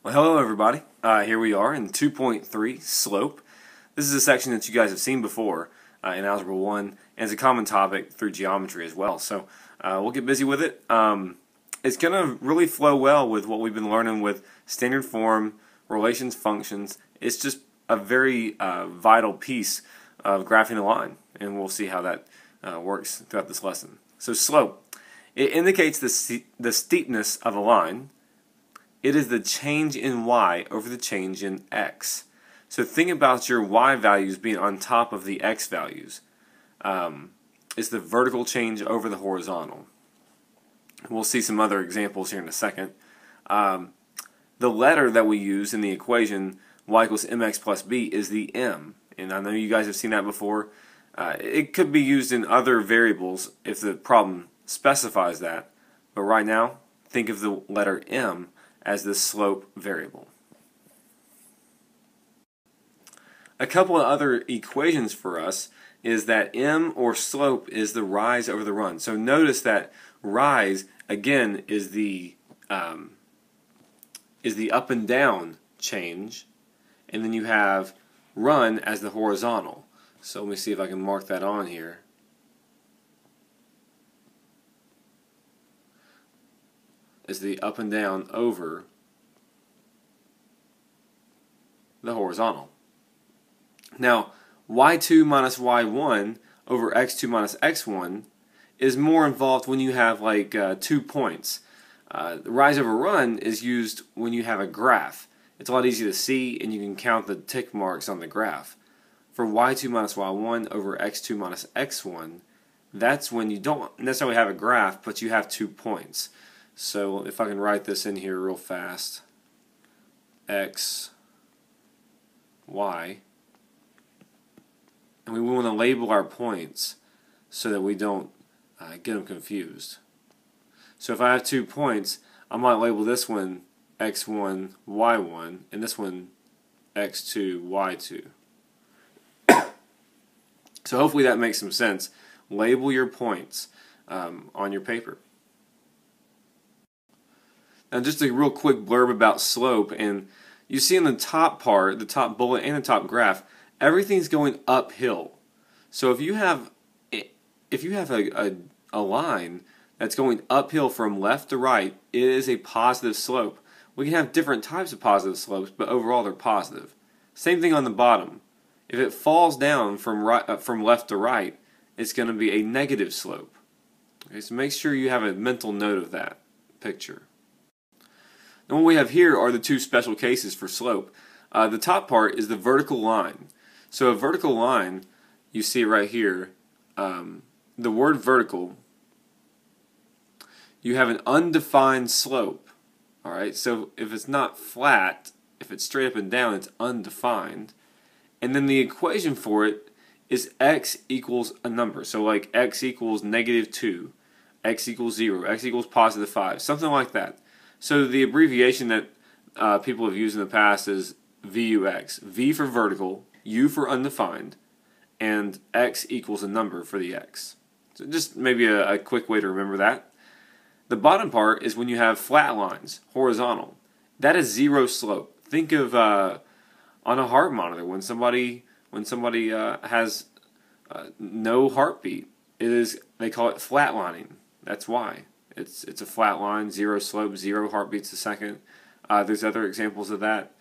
Well, hello everybody. Here we are in 2.3 slope. This is a section that you guys have seen before in Algebra 1, and it's a common topic through geometry as well. So we'll get busy with it. It's going to really flow well with what we've been learning with standard form, relations, functions. It's just a very vital piece of graphing a line, and we'll see how that works throughout this lesson. So slope. It indicates the steepness of a line. It is the change in y over the change in x. So think about your y values being on top of the x values. It's the vertical change over the horizontal. We'll see some other examples here in a second. The letter that we use in the equation y equals mx plus b is the m. And I know you guys have seen that before. It could be used in other variables if the problem specifies that. But right now, think of the letter m as the slope variable. A couple of other equations for us is that m, or slope, is the rise over the run. So notice that rise again is the up and down change, and then you have run as the horizontal. So let me see if I can mark that on here. Is the up and down over the horizontal. Now, y2 minus y1 over x2 minus x1 is more involved when you have like 2 points. The rise over run is used when you have a graph. It's a lot easier to see, and you can count the tick marks on the graph. For y2 minus y1 over x2 minus x1, that's when you don't necessarily have a graph, but you have 2 points. So if I can write this in here real fast, x, y, and we want to label our points so that we don't get them confused. So if I have 2 points, I might label this one x1, y1, and this one x2, y2. So hopefully that makes some sense. Label your points on your paper. Now just a real quick blurb about slope, and you see in the top part, the top bullet and the top graph, everything's going uphill. So if you have a line that's going uphill from left to right, it is a positive slope. We can have different types of positive slopes, but overall they're positive. Same thing on the bottom. If it falls down from left to right, it's going to be a negative slope. Okay, so make sure you have a mental note of that picture. And what we have here are the two special cases for slope. The top part is the vertical line. So a vertical line, you see it right here, the word vertical, you have an undefined slope. Alright, so if it's not flat, if it's straight up and down, it's undefined. And then the equation for it is x equals a number. So like x equals -2, x equals 0, x equals +5, something like that. So the abbreviation that people have used in the past is VUX. V for vertical, U for undefined, and x equals a number for the x. So just maybe a quick way to remember that. The bottom part is when you have flat lines, horizontal. That is zero slope. Think of on a heart monitor when somebody has no heartbeat. They call it flatlining. That's why. It's a flat line, zero slope, 0 heartbeats a second. There's other examples of that.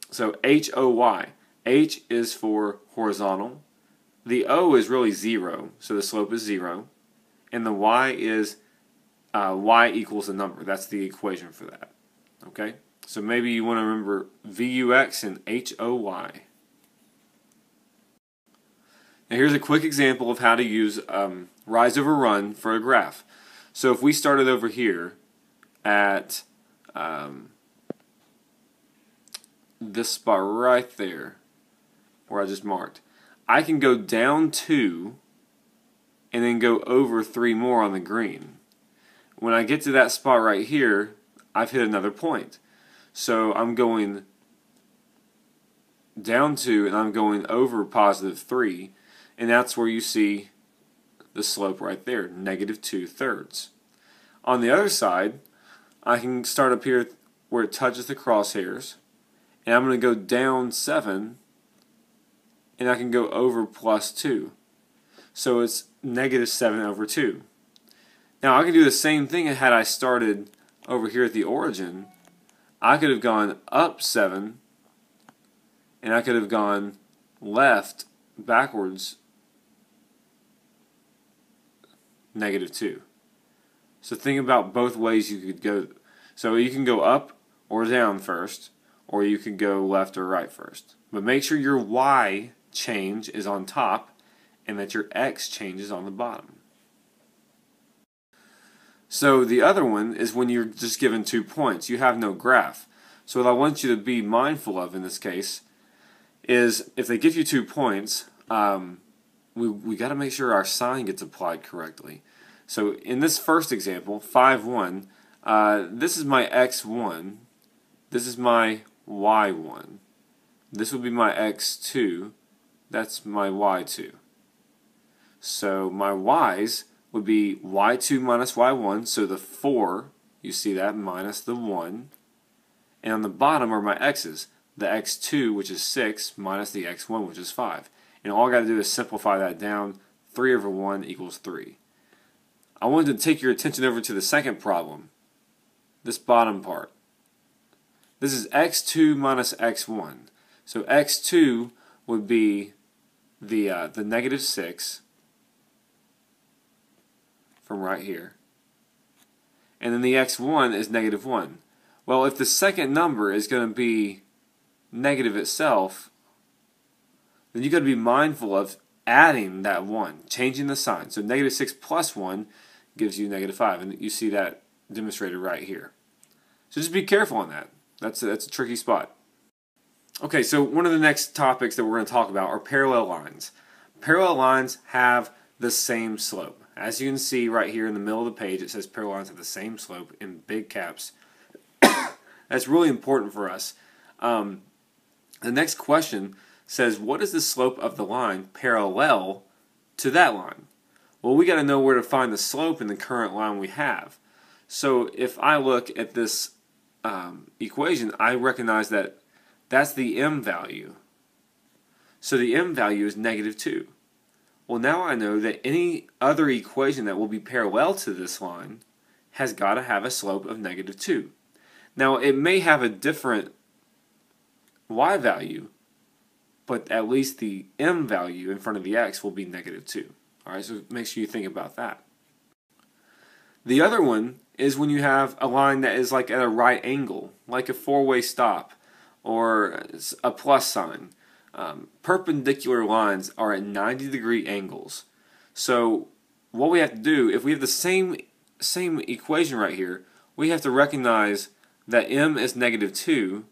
So HOY. H is for horizontal. The O is really 0, so the slope is 0. And the Y is Y equals a number. That's the equation for that. Okay? So maybe you want to remember VUX and HOY. Now here's a quick example of how to use rise over run for a graph. So if we started over here at this spot right there, where I just marked, I can go down 2 and then go over 3 more on the green. When I get to that spot right here, I've hit another point. So I'm going down 2 and I'm going over +3, and that's where you see the slope right there, -2/3. On the other side, I can start up here where it touches the crosshairs, and I'm going to go down 7, and I can go over plus 2. So it's negative 7 over 2. Now I can do the same thing had I started over here at the origin. I could have gone up 7, and I could have gone left backwards negative 2. So think about both ways you could go. So you can go up or down first, or you could go left or right first. But make sure your y change is on top and that your x change is on the bottom. So the other one is when you're just given 2 points. You have no graph. So what I want you to be mindful of in this case is if they give you 2 points, we got to make sure our sign gets applied correctly. So in this first example, 5, 1, this is my x1, this is my y1, this would be my x2, that's my y2. So my y's would be y2 minus y1, so the 4, you see that, minus the 1. And on the bottom are my x's, the x2, which is 6, minus the x1, which is 5. And all I got to do is simplify that down. 3 over 1 equals 3. I wanted to take your attention over to the second problem, this bottom part. This is x2 minus x1. So x2 would be the negative 6 from right here. And then the x1 is negative 1. Well, if the second number is going to be negative itself, then you've got to be mindful of adding that 1, changing the sign. So negative 6 plus 1 gives you negative 5, and you see that demonstrated right here. So just be careful on that. That's a tricky spot. Okay, so one of the next topics that we're going to talk about are parallel lines. Parallel lines have the same slope. As you can see right here in the middle of the page, it says parallel lines have the same slope in big caps. That's really important for us. The next question says, what is the slope of the line parallel to that line? Well, we got to know where to find the slope in the current line we have. So if I look at this equation, I recognize that that's the m value. So the m value is negative 2. Well, now I know that any other equation that will be parallel to this line has got to have a slope of negative 2. Now, it may have a different y value, but at least the m value in front of the x will be negative 2. Alright, so make sure you think about that. The other one is when you have a line that is like at a right angle, like a four-way stop or a plus sign. Perpendicular lines are at 90-degree angles. So what we have to do, if we have the same equation right here, we have to recognize that m is negative 2.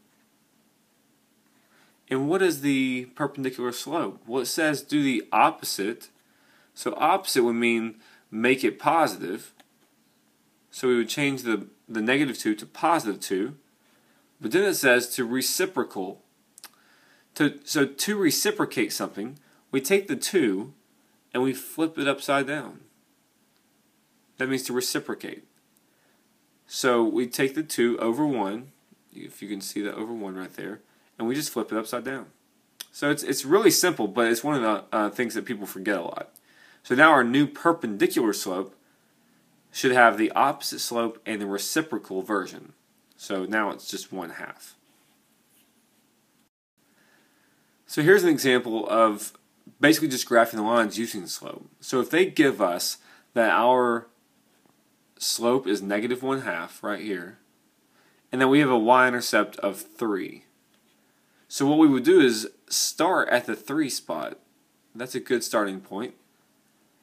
And what is the perpendicular slope? Well, it says do the opposite. So opposite would mean make it positive. So we would change the negative 2 to positive 2. But then it says to reciprocal. So to reciprocate something, we take the 2 and we flip it upside down. That means to reciprocate. So we take the 2 over 1, if you can see that over 1 right there, and we just flip it upside down. So it's really simple, but it's one of the things that people forget a lot. So now our new perpendicular slope should have the opposite slope and the reciprocal version. So now it's just 1/2. So here's an example of basically just graphing the lines using the slope. So if they give us that our slope is negative 1/2 right here, and then we have a y-intercept of 3. So what we would do is start at the 3 spot. That's a good starting point.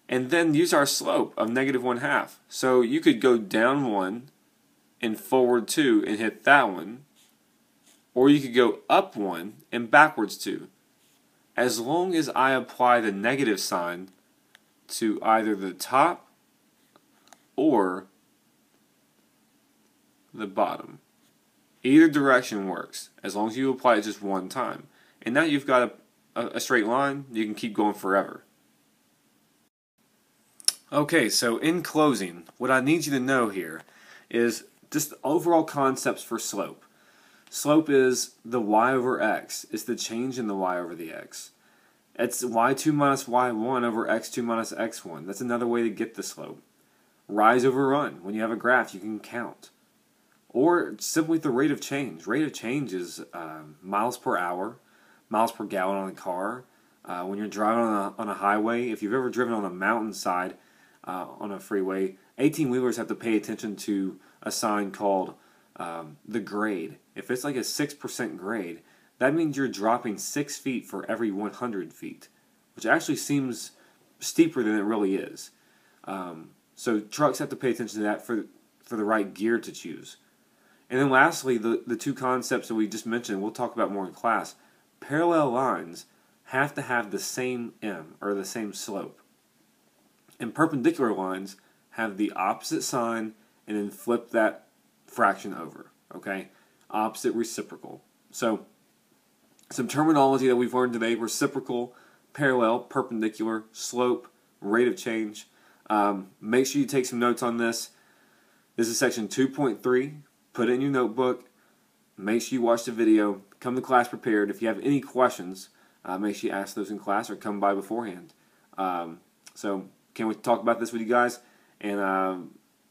And then use our slope of negative 1/2. So you could go down 1 and forward 2 and hit that one. Or you could go up 1 and backwards 2. As long as I apply the negative sign to either the top or the bottom. Either direction works, as long as you apply it just one time. And now you've got a straight line, you can keep going forever. Okay, so in closing, what I need you to know here is just overall concepts for slope. Slope is the y over x. It's the change in the y over the x. It's y2 minus y1 over x2 minus x1. That's another way to get the slope. Rise over run. When you have a graph, you can count. Or simply the rate of change. Rate of change is miles per hour, miles per gallon on a car. When you're driving on a highway, if you've ever driven on a mountainside on a freeway, 18-wheelers have to pay attention to a sign called the grade. If it's like a 6% grade, that means you're dropping 6 feet for every 100 feet, which actually seems steeper than it really is. So trucks have to pay attention to that for the right gear to choose. And then lastly, the two concepts that we just mentioned, we'll talk about more in class. Parallel lines have to have the same m, or the same slope. And perpendicular lines have the opposite sign and then flip that fraction over. Okay? Opposite reciprocal. So, some terminology that we've learned today: reciprocal, parallel, perpendicular, slope, rate of change. Make sure you take some notes on this. This is section 2.3. Put it in your notebook. Make sure you watch the video. Come to class prepared. If you have any questions, make sure you ask those in class or come by beforehand. So, can't wait to talk about this with you guys. And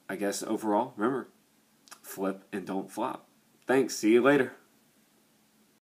I guess overall, remember, flip and don't flop. Thanks. See you later.